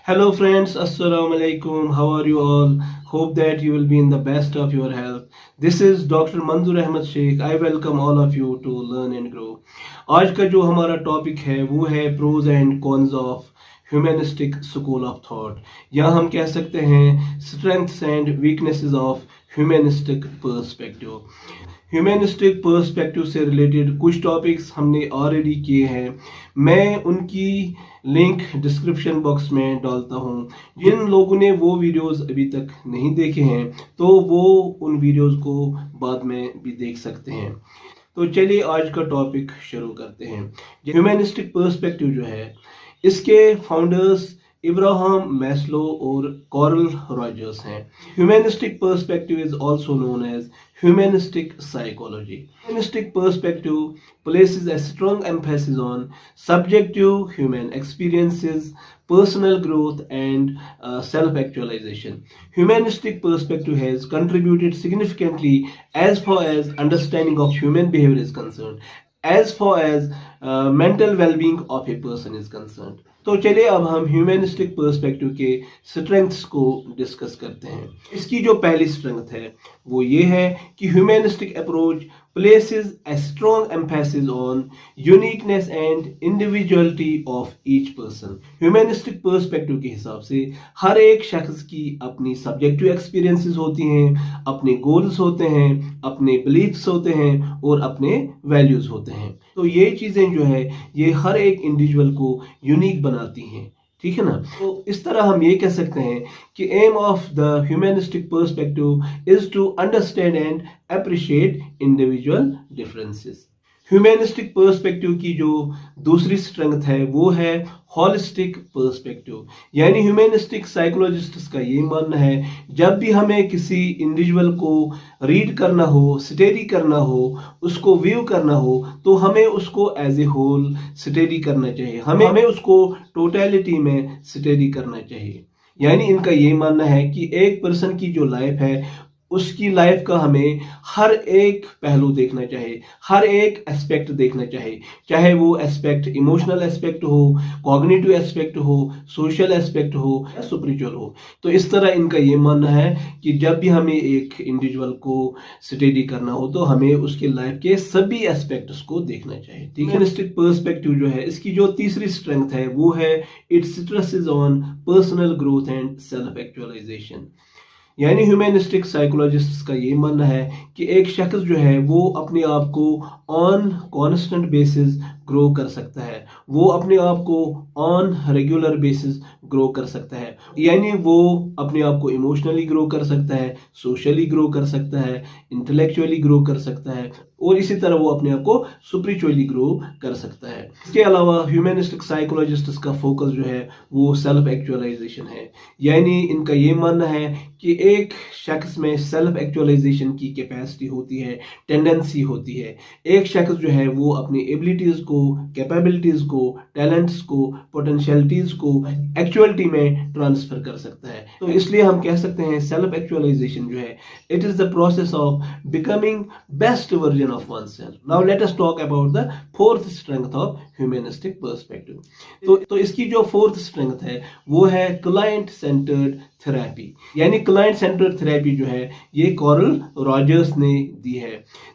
Hello friends, Assalamu alaikum. How are you all? Hope that you will be in the best of your health. This is Dr. Manzoor Ahmed Sheikh. I welcome all of you to learn and grow. आज का जो हमारा topic है वो है pros and cons of humanistic school of thought, या हम कह सकते हैं strengths and weaknesses of humanistic perspective. Humanistic perspective से रिलेटेड कुछ टॉपिक्स हमने ऑलरेडी किए हैं। मैं उनकी लिंक डिस्क्रिप्शन बॉक्स में डालता हूँ। जिन लोगों ने वो वीडियोस अभी तक नहीं देखे हैं तो वो उन वीडियोस को बाद में भी देख सकते हैं। तो चलिए आज का टॉपिक शुरू करते हैं। ह्यूमनिस्टिक पर्सपेक्टिव जो है इसके फाउंडर्स इब्राहम मैस्लो और कॉरल रॉजर्स हैं। Humanistic perspective is also known as humanistic psychology. Humanistic perspective places a strong emphasis on subjective human experiences, personal growth, and self-actualization. Humanistic perspective has contributed significantly as far as understanding of human behavior is concerned, as far as mental well-being of a person is concerned. तो चलिए अब हम humanistic perspective के strengths को discuss करते हैं। इसकी जो पहली स्ट्रेंथ है वो ये है कि humanistic approach places a strong emphasis on uniqueness and individuality of each person. Humanistic perspective के हिसाब से हर एक शख्स की अपनी subjective experiences होती हैं, अपने goals होते हैं, अपने beliefs होते हैं और अपने values होते हैं। तो ये चीज़ें जो है ये हर एक इंडिविजुअल को यूनिक बनाती हैं, ठीक है ना। तो इस तरह हम ये कह सकते हैं कि aim of the humanistic perspective is to understand and appreciate individual differences. Humanistic perspective की जो दूसरी स्ट्रेंथ है वो है हॉलिस्टिक पर्सपेक्टिव। यानी ह्यूमनिस्टिक साइकोलॉजिस्ट्स का ये मानना है जब भी हमें किसी इंडिविजुअल को रीड करना हो, स्टडी करना हो, उसको व्यू करना हो तो हमें उसको एज ए होल स्टडी करना चाहिए, हमें उसको टोटलिटी में स्टडी करना चाहिए। यानी इनका ये मानना है कि एक पर्सन की जो लाइफ है उसकी लाइफ का हमें हर एक पहलू देखना चाहिए, हर एक एस्पेक्ट देखना चाहिए, चाहे वो एस्पेक्ट इमोशनल एस्पेक्ट हो, कॉग्निटिव एस्पेक्ट हो, सोशल एस्पेक्ट हो या स्पिरिचुअल हो। तो इस तरह इनका ये मानना है कि जब भी हमें एक इंडिविजुअल को स्टडी करना हो तो हमें उसकी लाइफ के सभी एस्पेक्ट्स को देखना चाहिए। ह्यूमनिस्टिक पर्सपेक्टिव जो है इसकी जो तीसरी स्ट्रेंथ है वो है it stresses on personal growth and self actualization. यानी ह्यूमनिस्टिक साइकोलॉजिस्ट्स का ये मानना है कि एक शख्स जो है वो अपने आप को ऑन कॉन्स्टेंट बेसिस ग्रो कर सकता है, वो अपने आप को ऑन रेगुलर बेसिस ग्रो कर सकता है। यानी वो अपने आप को इमोशनली ग्रो कर सकता है, सोशली ग्रो कर सकता है, इंटेलेक्चुअली ग्रो कर सकता है और इसी तरह वो अपने आप को स्पिरिचुअली ग्रो कर सकता है। इसके अलावा ह्यूमनिस्टिक साइकोलॉजिस्ट्स का फोकस जो है वो सेल्फ एक्चुअलाइजेशन है। यानी इनका ये मानना है कि एक शख्स में सेल्फ एक्चुअलाइजेशन की कैपेसिटी होती है, टेंडेंसी होती है। एक शख्स जो है वो अपनी एबिलिटीज को, कैपेबिलिटीज को, टैलेंट्स को, पोटेंशियलिटीज को एक्चुअलिटी में ट्रांसफर कर सकता है। तो इसलिए हम कह सकते हैं सेल्फ एक्चुअलाइजेशन जो है it is the process of becoming best version of oneself। Now let us talk about the fourth strength of humanistic perspective। तो इसकी जो फोर्थ स्ट्रेंथ है वो है क्लाइंट सेंटर्ड थेरेपी। यानी क्लाइंट सेंटर्ड थेरेपी जो है ये कॉरल रॉजर्स ने दी है।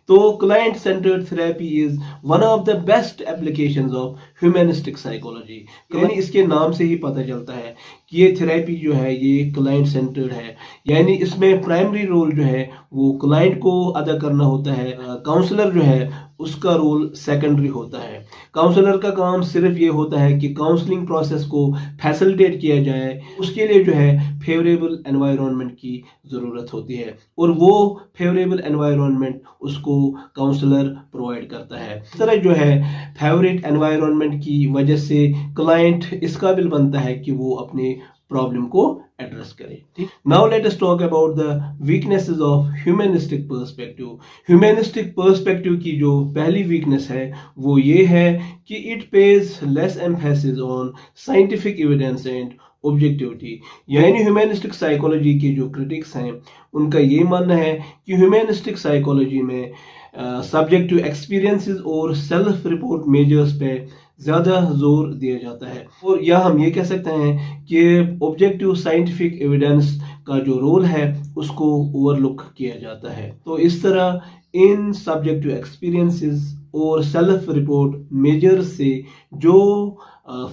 तो client centred therapy is one of the best applications of humanistic psychology. यानी इसके नाम से ही पता चलता है कि ये थेरेपी जो है ये क्लाइंट सेंटर्ड है। यानी इसमें प्राइमरी रोल जो है वो क्लाइंट को अदा करना होता है, काउंसलर जो है उसका रोल सेकेंडरी होता है। काउंसलर का काम सिर्फ ये होता है कि काउंसलिंग प्रोसेस को फैसिलिटेट किया जाए, उसके लिए जो है फेवरेबल एनवायरनमेंट की ज़रूरत होती है और वो फेवरेबल एनवायरनमेंट उसको काउंसलर प्रोवाइड करता है। इस तरह जो है फेवरेट एनवायरनमेंट की वजह से क्लाइंट इस काबिल बनता है कि वो अपने प्रॉब्लम को एड्रेस करे। ठीक, now let us talk about the weaknesses of humanistic perspective. Humanistic perspective की जो पहली वीकनेस है वो ये है कि it pays less emphasis on scientific evidence and objectivity. यानी ह्यूमनिस्टिक साइकोलॉजी के जो क्रिटिक्स हैं उनका ये मानना है कि ह्यूमनिस्टिक साइकोलॉजी में सब्जेक्टिव एक्सपीरियंसेस और सेल्फ रिपोर्ट मेजर्स पे ज़्यादा जोर दिया जाता है। और या हम ये कह सकते हैं कि ऑब्जेक्टिव साइंटिफिक एविडेंस का जो रोल है उसको ओवरलुक किया जाता है। तो इस तरह इन सब्जेक्टिव एक्सपीरियंसेस और सेल्फ रिपोर्ट मेजर से जो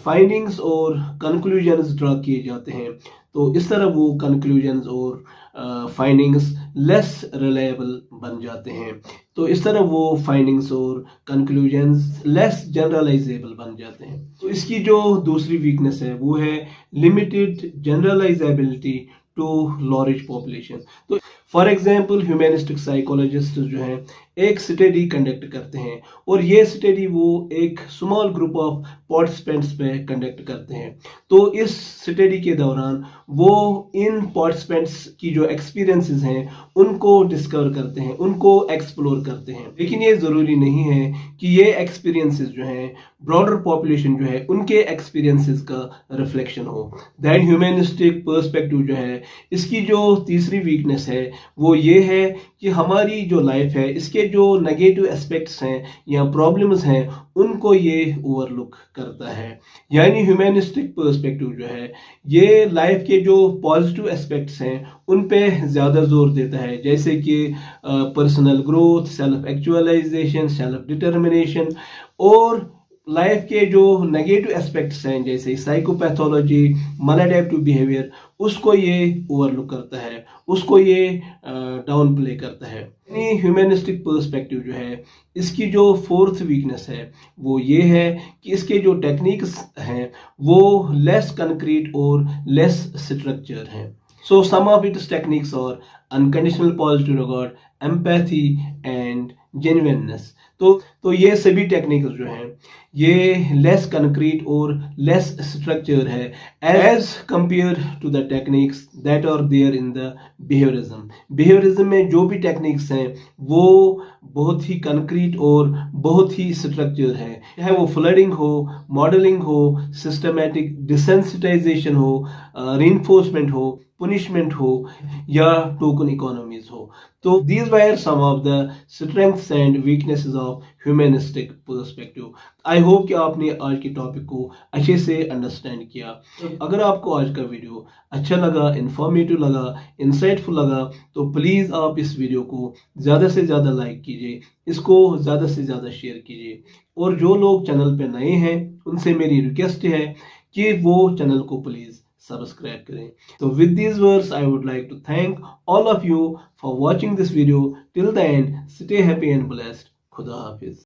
फाइंडिंग्स और कंक्लूजन्स ड्रा किए जाते हैं, तो इस तरह वो कंक्लूजन्स और फाइंडिंग्स लेस रिलायबल बन जाते हैं। तो इस तरह वो फाइंडिंग्स और कंक्लूजन्स लेस जनरलाइजेबल बन जाते हैं। तो इसकी जो दूसरी वीकनेस है वो है limited generalizability to large population. तो फॉर एग्जांपल ह्यूमैनिस्टिक साइकोलॉजिस्ट जो हैं एक स्टडी कंडक्ट करते हैं और ये स्टडी वो एक स्मॉल ग्रुप ऑफ पार्टिसिपेंट्स पे कंडक्ट करते हैं। तो इस स्टडी के दौरान वो इन पार्टिसिपेंट्स की जो एक्सपीरियंसेस हैं उनको डिस्कवर करते हैं, उनको एक्सप्लोर करते हैं। लेकिन ये ज़रूरी नहीं है कि ये एक्सपीरियंसेस जो हैं ब्रॉडर पॉपुलेशन जो है उनके एक्सपीरियंसेस का रिफ्लेक्शन हो। दैट ह्यूमैनिस्टिक पर्सपेक्टिव जो है इसकी जो तीसरी वीकनेस है वो ये है कि हमारी जो लाइफ है इसके जो नेगेटिव एस्पेक्ट्स हैं या प्रॉब्लम्स हैं उनको ये ओवरलुक करता है। यानी ह्यूमैनिस्टिक पर्सपेक्टिव जो है ये लाइफ के जो पॉजिटिव एस्पेक्ट्स हैं उन पे ज़्यादा जोर देता है, जैसे कि personal growth, self actualization, self determination. और लाइफ के जो नेगेटिव एस्पेक्ट्स हैं जैसे साइकोपैथोलॉजी, मालाडेप्टिव बिहेवियर, उसको ये ओवरलुक करता है, उसको ये डाउन प्ले करता है। यानी ह्यूमैनिस्टिक पर्सपेक्टिव जो है इसकी जो फोर्थ वीकनेस है वो ये है कि इसके जो टेक्निक्स हैं वो लेस कंक्रीट और लेस स्ट्रक्चर हैं। So some of its techniques are unconditional positive regard, empathy and genuineness। तो ये सभी टेक्निक्स जो हैं ये लेस कंक्रीट और लेस स्ट्रक्चर है as compare to the techniques that are there in the behaviourism. Behaviourism में जो भी टेक्निक्स हैं वो बहुत ही कंक्रीट और बहुत ही स्ट्रक्चर है, चाहे वो फ्लडिंग हो, मॉडलिंग हो, सिस्टमैटिक डिसेंसिटाइजेशन हो, रीइंफोर्समेंट हो, पुनिशमेंट हो या टोकन इकोनॉमीज हो। तो these were some of the strengths and weaknesses of humanistic perspective। I hope कि आपने आज के टॉपिक को अच्छे से अंडरस्टैंड किया। अगर आपको आज का वीडियो अच्छा लगा, इंफॉर्मेटिव लगा, इंसाइटफुल लगा, तो प्लीज़ आप इस वीडियो को ज़्यादा से ज़्यादा लाइक कीजिए, इसको ज़्यादा से ज़्यादा शेयर कीजिए। और जो लोग चैनल पे नए हैं उनसे मेरी रिक्वेस्ट है कि वो चैनल को प्लीज़ सब्सक्राइब करें। तो with these words I would like to thank all of you for watching this video till the end। Stay happy and blessed। खुदा हाफिज।